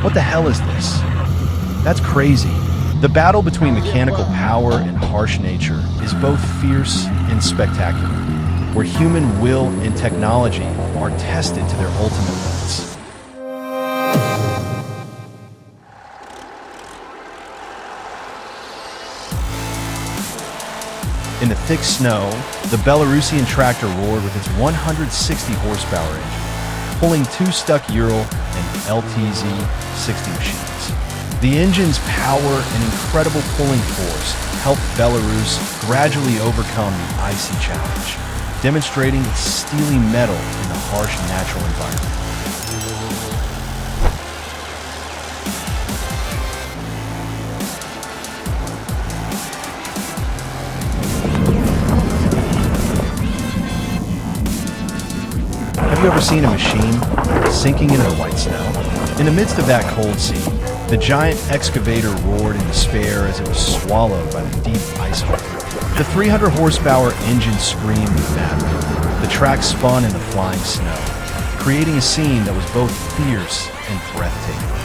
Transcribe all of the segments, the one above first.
What the hell is this? That's crazy. The battle between mechanical power and harsh nature is both fierce and spectacular, where human will and technology are tested to their ultimate limits. In the thick snow, the Belarusian tractor roared with its 160 horsepower engine, pulling two stuck Ural and LTZ-60 machines. The engine's power and incredible pulling force helped Belarus gradually overcome the icy challenge, demonstrating its steely metal in the harsh natural environment. Have you ever seen a machine sinking into the white snow? In the midst of that cold sea, the giant excavator roared in despair as it was swallowed by the deep ice hole. The 300 horsepower engine screamed with madness. The track spun in the flying snow, creating a scene that was both fierce and breathtaking.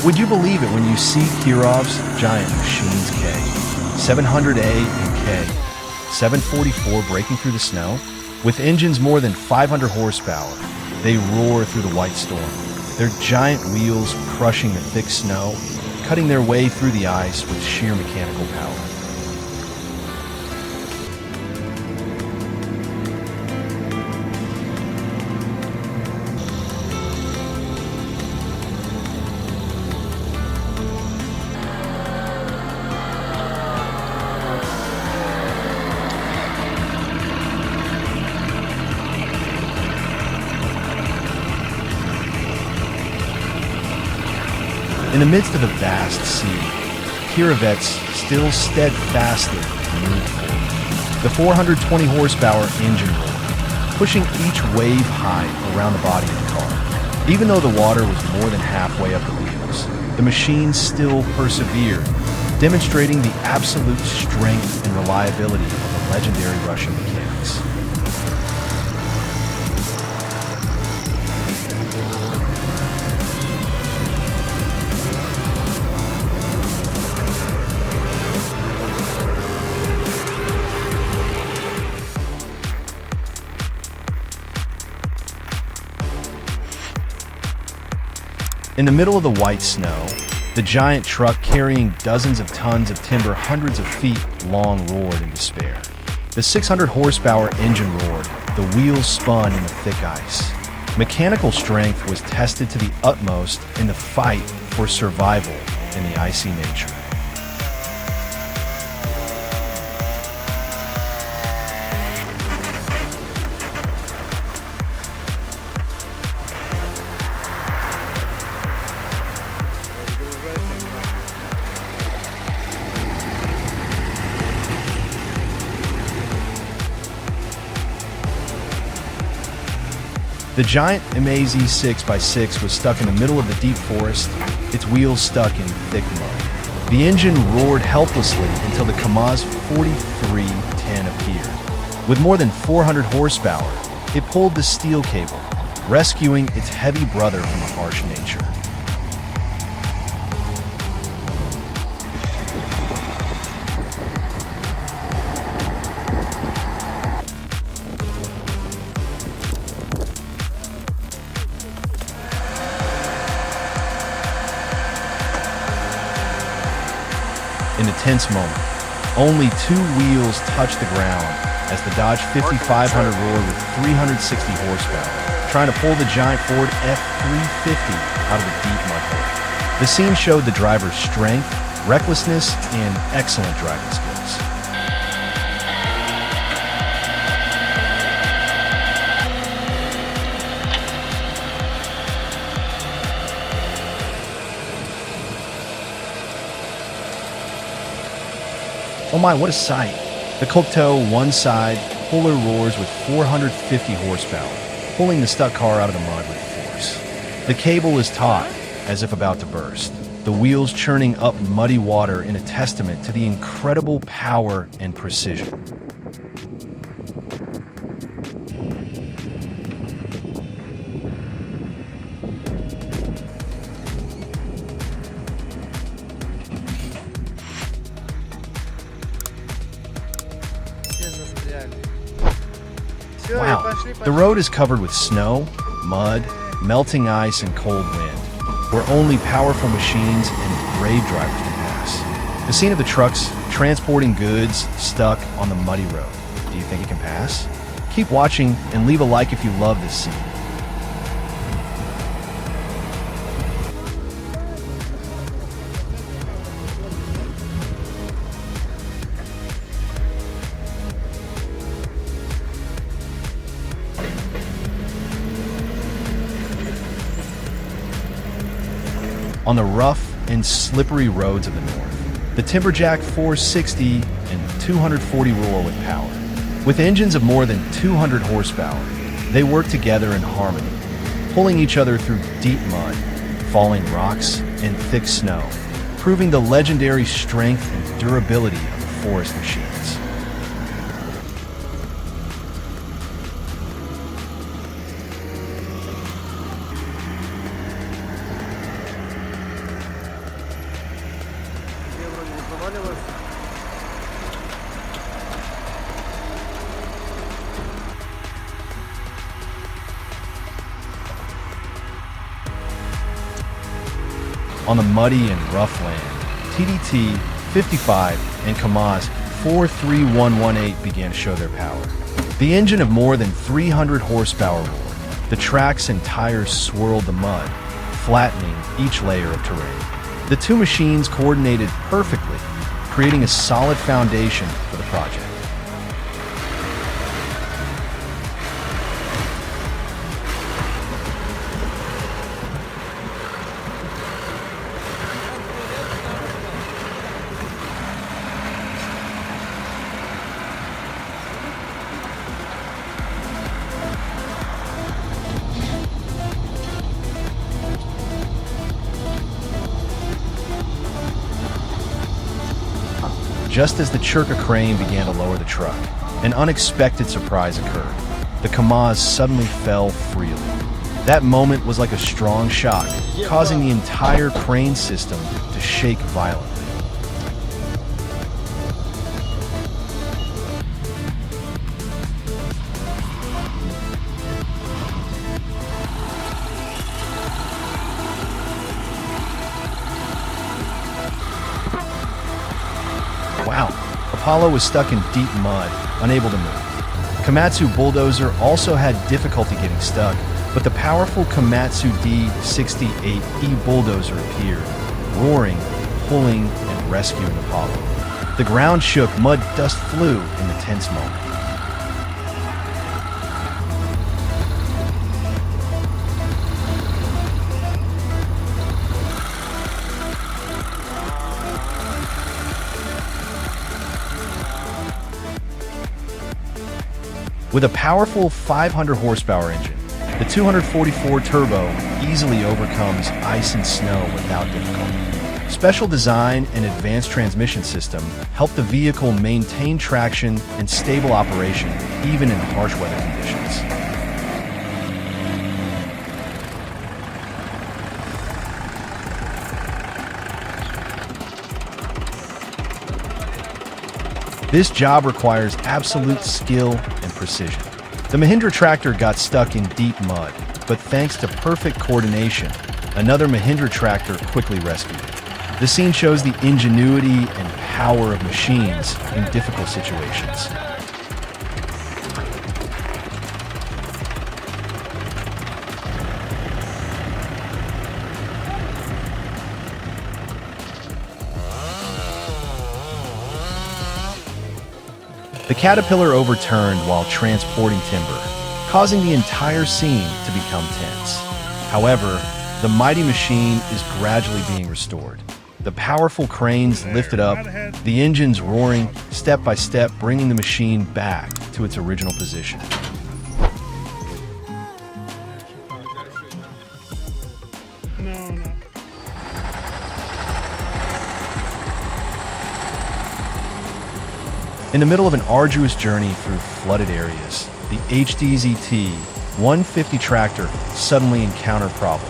Would you believe it when you see Kirov's giant machines K, 700A and K, 744 breaking through the snow? With engines more than 500 horsepower, they roar through the white storm, their giant wheels crushing the thick snow, cutting their way through the ice with sheer mechanical power. In the midst of a vast sea, Kirovets still steadfastly moved forward. The 420 horsepower engine roared, pushing each wave height around the body of the car. Even though the water was more than halfway up the wheels, the machine still persevered, demonstrating the absolute strength and reliability of the legendary Russian mechanics. In the middle of the white snow, the giant truck carrying dozens of tons of timber hundreds of feet long roared in despair. The 600 horsepower engine roared, the wheels spun in the thick ice. Mechanical strength was tested to the utmost in the fight for survival in the icy nature. The giant Amaze 6x6 was stuck in the middle of the deep forest, its wheels stuck in thick mud. The engine roared helplessly until the KAMAZ 4310 appeared. With more than 400 horsepower, it pulled the steel cable, rescuing its heavy brother from a harsh nature. In a tense moment, only two wheels touched the ground as the Dodge 5500 roared with 360 horsepower, trying to pull the giant Ford F350 out of the deep mud hole. The scene showed the driver's strength, recklessness, and excellent driving skills. Oh my, what a sight. The Kokto one side, Polar roars with 450 horsepower, pulling the stuck car out of the mud with force. The cable is taut, as if about to burst, the wheels churning up muddy water in a testament to the incredible power and precision. Wow, the road is covered with snow, mud, melting ice, and cold wind, where only powerful machines and brave drivers can pass. The scene of the trucks transporting goods stuck on the muddy road. Do you think it can pass? Keep watching and leave a like if you love this scene. On the rough and slippery roads of the north, the Timberjack 460 and 240 roll with power. With engines of more than 200 horsepower, they work together in harmony, pulling each other through deep mud, falling rocks, and thick snow, proving the legendary strength and durability of the forest machines. On the muddy and rough land, TDT 55 and Kamaz 43118 began to show their power. The engine of more than 300 horsepower roared. The tracks and tires swirled the mud, flattening each layer of terrain. The two machines coordinated perfectly, creating a solid foundation for the project. Just as the Churka crane began to lower the truck, an unexpected surprise occurred. The Kamaz suddenly fell freely. That moment was like a strong shock, causing the entire crane system to shake violently. Wow, Apollo was stuck in deep mud, unable to move. Komatsu Bulldozer also had difficulty getting stuck, but the powerful Komatsu D68E Bulldozer appeared, roaring, pulling, and rescuing Apollo. The ground shook, mud dust flew in the tense moment. With a powerful 500 horsepower engine, the 244 turbo easily overcomes ice and snow without difficulty. Special design and advanced transmission system help the vehicle maintain traction and stable operation even in harsh weather conditions. This job requires absolute skill and precision. The Mahindra tractor got stuck in deep mud, but thanks to perfect coordination, another Mahindra tractor quickly rescued it. The scene shows the ingenuity and power of machines in difficult situations. The Caterpillar overturned while transporting timber, causing the entire scene to become tense. However, the mighty machine is gradually being restored. The powerful cranes lifted up, the engines roaring step by step, bringing the machine back to its original position. In the middle of an arduous journey through flooded areas, the HDZT 150 tractor suddenly encountered problem.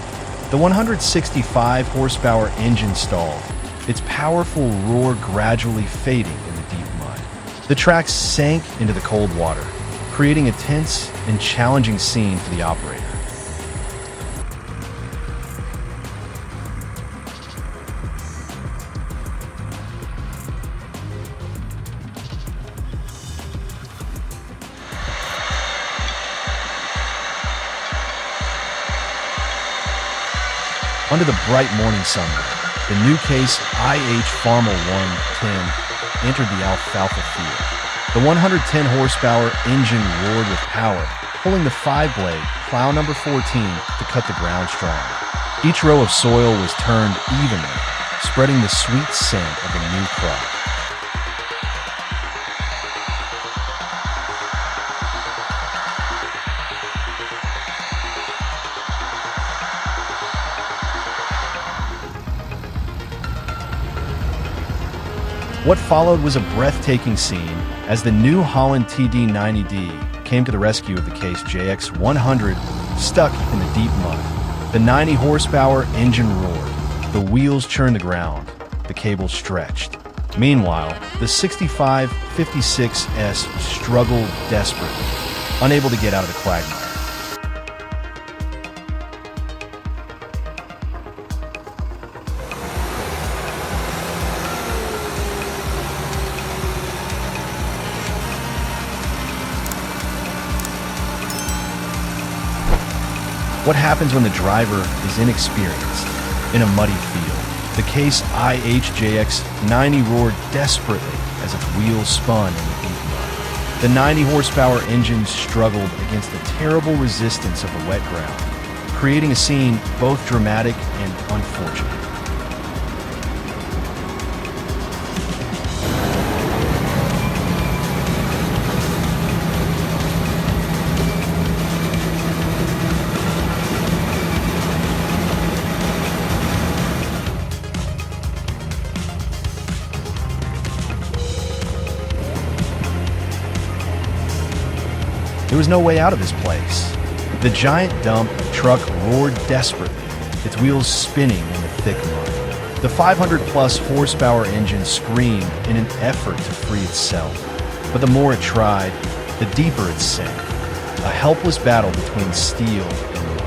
The 165 horsepower engine stalled, its powerful roar gradually fading in the deep mud. The track sank into the cold water, creating a tense and challenging scene for the operator. Under the bright morning sunlight, the new case IH Farmer 110 entered the alfalfa field. The 110 horsepower engine roared with power, pulling the 5-blade plow number 14 to cut the ground strong. Each row of soil was turned evenly, spreading the sweet scent of a new crop. What followed was a breathtaking scene as the New Holland TD90D came to the rescue of the case JX100 stuck in the deep mud. The 90 horsepower engine roared, the wheels churned the ground, the cable stretched. Meanwhile, the 6556S struggled desperately, unable to get out of the quagmire. What happens when the driver is inexperienced in a muddy field? The case IHJX90 roared desperately as its wheels spun in the deep mud. The 90 horsepower engine struggled against the terrible resistance of the wet ground, creating a scene both dramatic and unfortunate. There was no way out of this place. The giant dump truck roared desperately, its wheels spinning in the thick mud. The 500-plus horsepower engine screamed in an effort to free itself, but the more it tried, the deeper it sank. A helpless battle between steel and mud.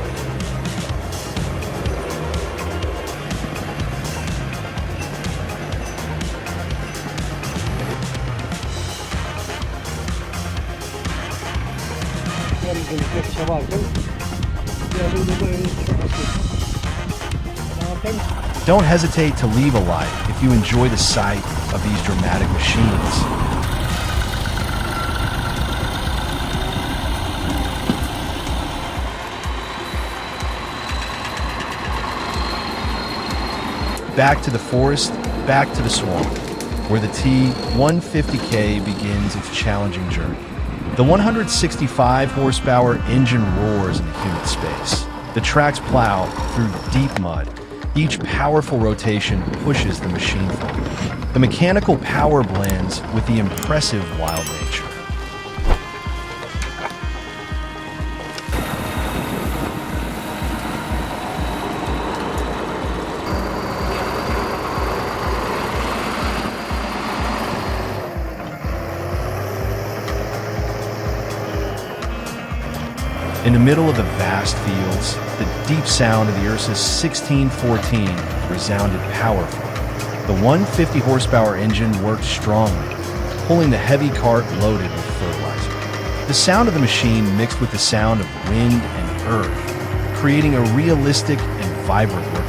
Don't hesitate to leave a like if you enjoy the sight of these dramatic machines. Back to the forest, back to the swamp, where the T150K begins its challenging journey. The 165 horsepower engine roars in the humid space. The tracks plow through deep mud. Each powerful rotation pushes the machine forward. The mechanical power blends with the impressive wild nature. In the middle of the vast fields, the deep sound of the Ursus 1614 resounded powerfully. The 150 horsepower engine worked strongly, pulling the heavy cart loaded with fertilizer. The sound of the machine mixed with the sound of wind and earth, creating a realistic and vibrant work